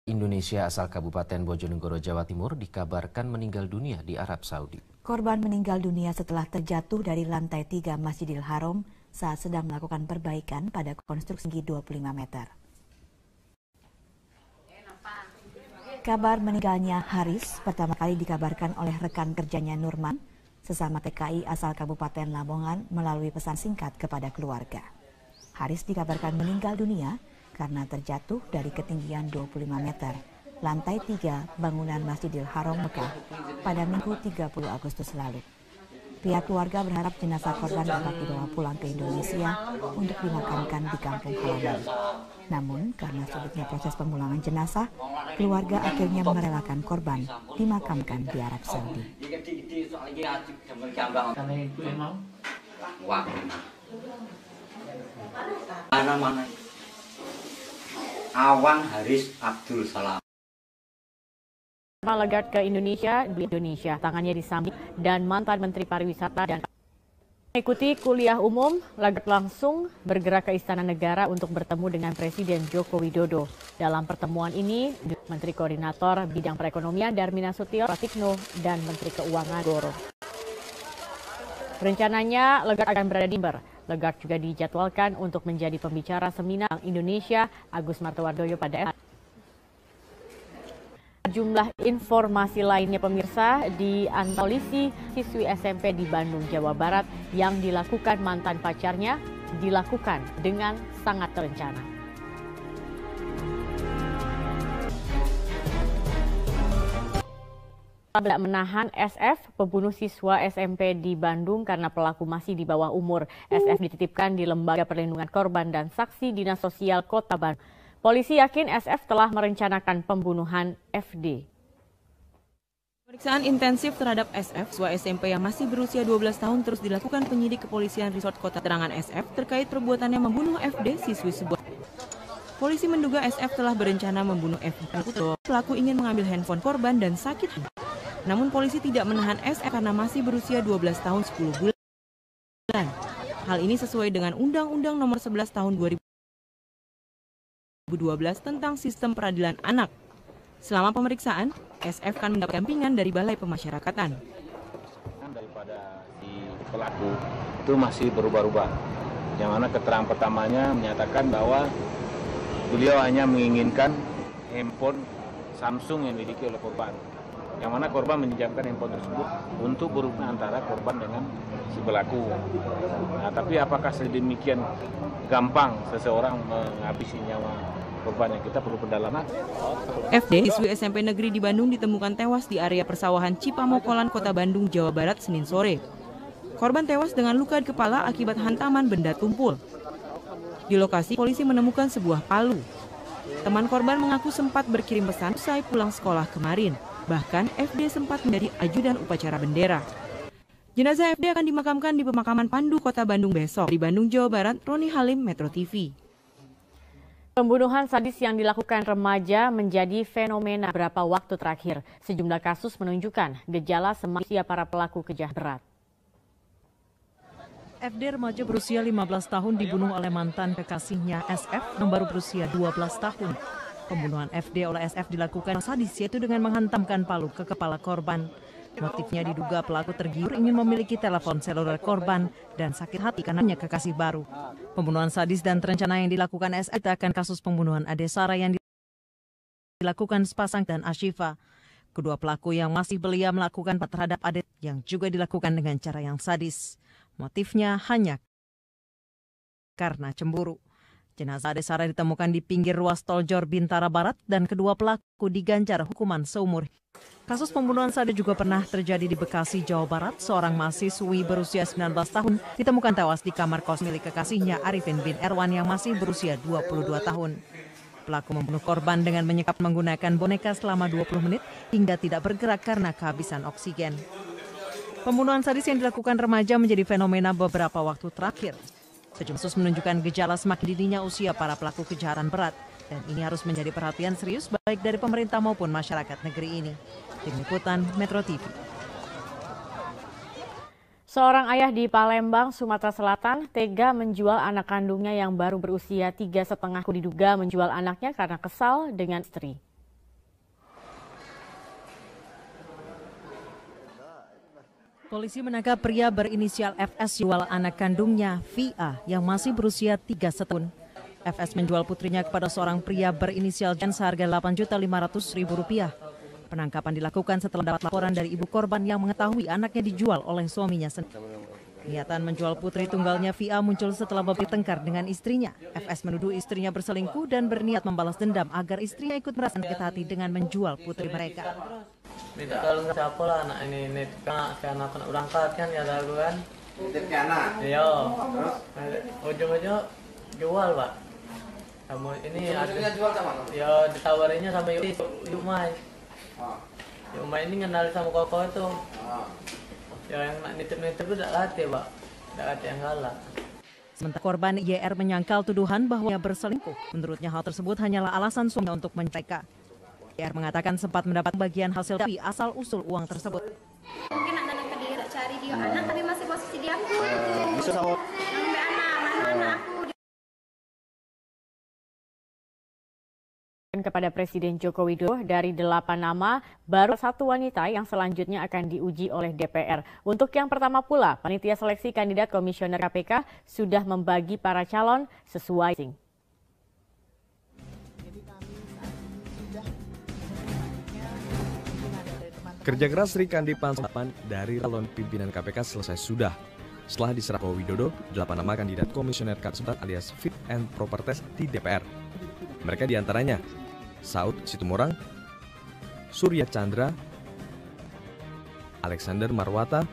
Indonesia asal Kabupaten Bojonegoro, Jawa Timur dikabarkan meninggal dunia di Arab Saudi. Korban meninggal dunia setelah terjatuh dari lantai 3 Masjidil Haram saat sedang melakukan perbaikan pada konstruksi 25 meter. Kabar meninggalnya Haris pertama kali dikabarkan oleh rekan kerjanya Nurman, sesama TKI asal Kabupaten Lamongan melalui pesan singkat kepada keluarga. Haris dikabarkan meninggal dunia karena terjatuh dari ketinggian 25 meter, lantai 3 bangunan Masjidil Haram Mekah pada Minggu 30 Agustus lalu. Pihak keluarga berharap jenazah korban dapat dibawa pulang ke Indonesia untuk dimakamkan di kampung halaman. Namun, karena sulitnya proses pemulangan jenazah, keluarga akhirnya merelakan korban dimakamkan di Arab Saudi. Awan Haris Abdul Salam. Lagarde ke Indonesia, di Indonesia, tangannya disambit dan mantan Menteri Pariwisata dan mengikuti kuliah umum, Lagarde langsung bergerak ke Istana Negara untuk bertemu dengan Presiden Joko Widodo. Dalam pertemuan ini, Menteri Koordinator Bidang Perekonomian Darmin Nasution, Pratikno, dan Menteri Keuangan Goro. Rencananya Lagarde akan berada di Jember. Lagarde juga dijadwalkan untuk menjadi pembicara seminar Bank Indonesia Agus Martowardoyo pada jumlah informasi lainnya pemirsa di polisi siswi SMP di Bandung, Jawa Barat yang dilakukan mantan pacarnya dilakukan dengan sangat terencana. Tidak menahan SF, pembunuh siswa SMP di Bandung karena pelaku masih di bawah umur. SF dititipkan di Lembaga Perlindungan Korban dan Saksi Dinas Sosial Kota Bandung. Polisi yakin SF telah merencanakan pembunuhan FD. Pemeriksaan intensif terhadap SF, siswa SMP yang masih berusia 12 tahun terus dilakukan penyidik kepolisian Resort Kota. Terangan SF terkait perbuatannya membunuh FD, siswi sebuah. Polisi menduga SF telah berencana membunuh FD. Pelaku ingin mengambil handphone korban dan sakit. Namun polisi tidak menahan SF karena masih berusia 12 tahun 10 bulan. Hal ini sesuai dengan Undang-Undang Nomor 11 Tahun 2012 tentang Sistem Peradilan Anak. Selama pemeriksaan, SF akan mendapat dampingan dari Balai Pemasyarakatan. Daripada si pelaku itu masih berubah-ubah. Yang mana keterangan pertamanya menyatakan bahwa beliau hanya menginginkan handphone Samsung yang dimiliki oleh korban. Yang mana korban meminjamkan handphone tersebut untuk berhubungan antara korban dengan si pelaku. Nah, tapi apakah sedemikian gampang seseorang menghabisi nyawa korbannya? Kita perlu pendalaman. FD, siswi SMP negeri di Bandung ditemukan tewas di area persawahan Cipamokolan, Kota Bandung, Jawa Barat, Senin sore. Korban tewas dengan luka di kepala akibat hantaman benda tumpul. Di lokasi, polisi menemukan sebuah palu. Teman korban mengaku sempat berkirim pesan usai pulang sekolah kemarin. Bahkan FD sempat menjadi ajudan upacara bendera. Jenazah FD akan dimakamkan di pemakaman Pandu Kota Bandung besok. Di Bandung, Jawa Barat, Roni Halim, Metro TV. Pembunuhan sadis yang dilakukan remaja menjadi fenomena beberapa waktu terakhir. Sejumlah kasus menunjukkan gejala semakin para pelaku kejahatan berat. FD remaja berusia 15 tahun dibunuh oleh mantan kekasihnya SF yang baru berusia 12 tahun. Pembunuhan FD oleh SF dilakukan sadis, yaitu dengan menghantamkan palu ke kepala korban. Motifnya diduga pelaku tergiur ingin memiliki telepon seluler korban dan sakit hati karenanya kekasih baru. Pembunuhan sadis dan terencana yang dilakukan SF akan kasus pembunuhan Ade Sara yang dilakukan sepasang dan Ashifa. Kedua pelaku yang masih belia melakukan terhadap Ade yang juga dilakukan dengan cara yang sadis. Motifnya hanya karena cemburu. Jenazah Ade Sara ditemukan di pinggir ruas tol Jor Bintara Barat dan kedua pelaku diganjar hukuman seumur. Kasus pembunuhan sadis juga pernah terjadi di Bekasi, Jawa Barat. Seorang mahasiswi berusia 19 tahun ditemukan tewas di kamar kos milik kekasihnya Arifin bin Erwan yang masih berusia 22 tahun. Pelaku membunuh korban dengan menyekap menggunakan boneka selama 20 menit hingga tidak bergerak karena kehabisan oksigen. Pembunuhan sadis yang dilakukan remaja menjadi fenomena beberapa waktu terakhir. Sejumlah kasus menunjukkan gejala semakin dininya usia para pelaku kejahatan berat. Dan ini harus menjadi perhatian serius baik dari pemerintah maupun masyarakat negeri ini. Tim Liputan Metro TV. Seorang ayah di Palembang, Sumatera Selatan, tega menjual anak kandungnya yang baru berusia 3,5 tahun. Diduga menjual anaknya karena kesal dengan istri. Polisi menangkap pria berinisial FS jual anak kandungnya, VA, yang masih berusia 3 tahun. FS menjual putrinya kepada seorang pria berinisial Jan seharga Rp8.500.000. Penangkapan dilakukan setelah dapat laporan dari ibu korban yang mengetahui anaknya dijual oleh suaminya sendiri. Niatan menjual putri tunggalnya VA muncul setelah bertengkar dengan istrinya. FS menuduh istrinya berselingkuh dan berniat membalas dendam agar istrinya ikut merasa sakit hati dengan menjual putri mereka. Minta tolong siapa lah anak ini kan aku nak berangkat kan ya aku kan. Itu anak. Iya. Ujung-ujung jual pak. Kamu ini Ujung-ujungnya jual sama lo? Ya ditawarinya sama Yumai. Yumai ini kenal sama koko itu. Ya yang nak nitip-nitip itu tidak latih pak. Tidak latih yang galak. Sementara korban YR menyangkal tuduhan bahwa ia berselingkuh. Menurutnya hal tersebut hanyalah alasan suaminya untuk menceraikan. YR mengatakan sempat mendapat bagian hasil tapi asal usul uang tersebut. Mungkin anak ke dia cari dia anak tapi masih posisi dia aku itu. Sampai anak, mana aku. Kepada Presiden Joko Widodo dari 8 nama, baru 1 wanita yang selanjutnya akan diuji oleh DPR. Untuk yang pertama pula, panitia seleksi kandidat komisioner KPK sudah membagi para calon sesuai sing. Kerja keras Sri Kandi Pansapan dari calon pimpinan KPK selesai sudah. Setelah diserah Joko Widodo, 8 nama kandidat komisioner KPK alias Fit and Proper Test di DPR. Mereka diantaranya Saud Situmorang, Surya Chandra, Alexander Marwata,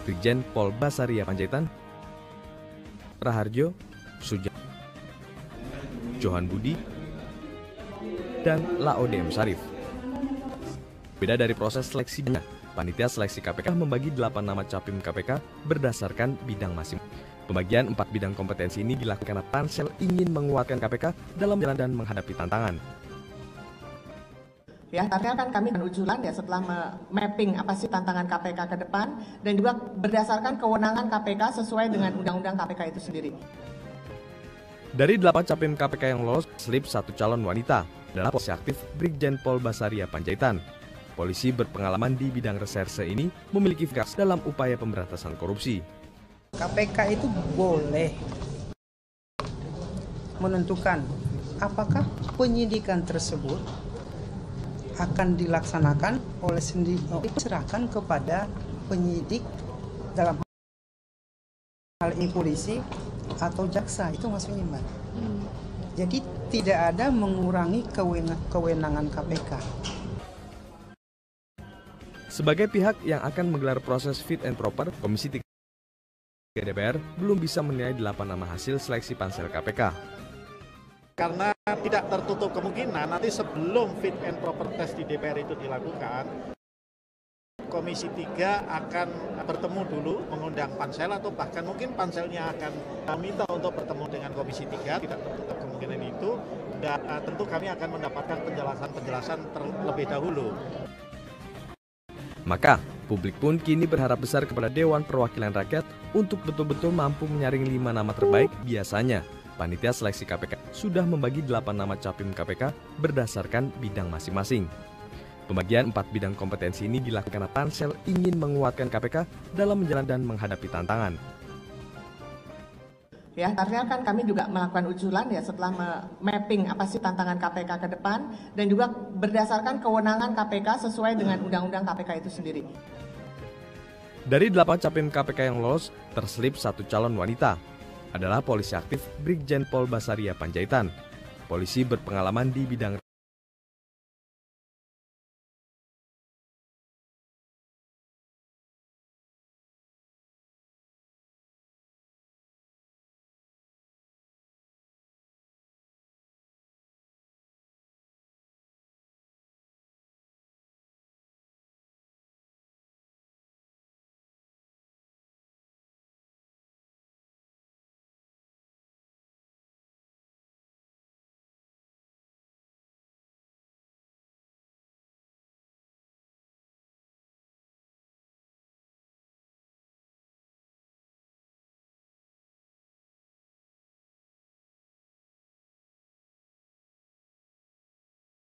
Brigjen Pol Basaria Panjaitan, Raharjo, Suja, Johan Budi, dan Laodem Sarif. Beda dari proses seleksinya, panitia seleksi KPK membagi 8 nama capim KPK berdasarkan bidang masing-masing. Pembagian 4 bidang kompetensi ini dilakukan karena pansel ingin menguatkan KPK dalam jalan dan menghadapi tantangan. Ya, artinya kan kami ujulan ya setelah mapping apa sih tantangan KPK ke depan dan juga berdasarkan kewenangan KPK sesuai dengan undang-undang KPK itu sendiri. Dari 8 capim KPK yang lolos, selip 1 calon wanita adalah polisi aktif Brigjen Pol Basaria Panjaitan. Polisi berpengalaman di bidang reserse ini memiliki vokasi dalam upaya pemberantasan korupsi. KPK itu boleh menentukan apakah penyidikan tersebut akan dilaksanakan oleh sendiri, diserahkan kepada penyidik dalam hal ini polisi atau jaksa, itu maksudnya Mbak. Jadi tidak ada mengurangi kewenangan KPK. Sebagai pihak yang akan menggelar proses fit and proper, Komisi 3 DPR belum bisa menilai 8 nama hasil seleksi pansel KPK. Karena tidak tertutup kemungkinan nanti sebelum fit and proper test di DPR itu dilakukan, Komisi 3 akan bertemu dulu, mengundang pansel atau bahkan mungkin panselnya akan meminta untuk bertemu dengan Komisi 3, tidak tertutup kemungkinan itu, dan tentu kami akan mendapatkan penjelasan terlebih dahulu. Maka, publik pun kini berharap besar kepada Dewan Perwakilan Rakyat untuk betul-betul mampu menyaring 5 nama terbaik. Biasanya, panitia seleksi KPK sudah membagi 8 nama capim KPK berdasarkan bidang masing-masing. Pembagian 4 bidang kompetensi ini dilakukan karena pansel ingin menguatkan KPK dalam menjalankan dan menghadapi tantangan. Ya, artinya kan kami juga melakukan ujulan ya setelah mapping apa sih tantangan KPK ke depan dan juga berdasarkan kewenangan KPK sesuai dengan undang-undang KPK itu sendiri. Dari 8 capim KPK yang lolos, terselip 1 calon wanita adalah polisi aktif Brigjen Pol Basaria Panjaitan. Polisi berpengalaman di bidang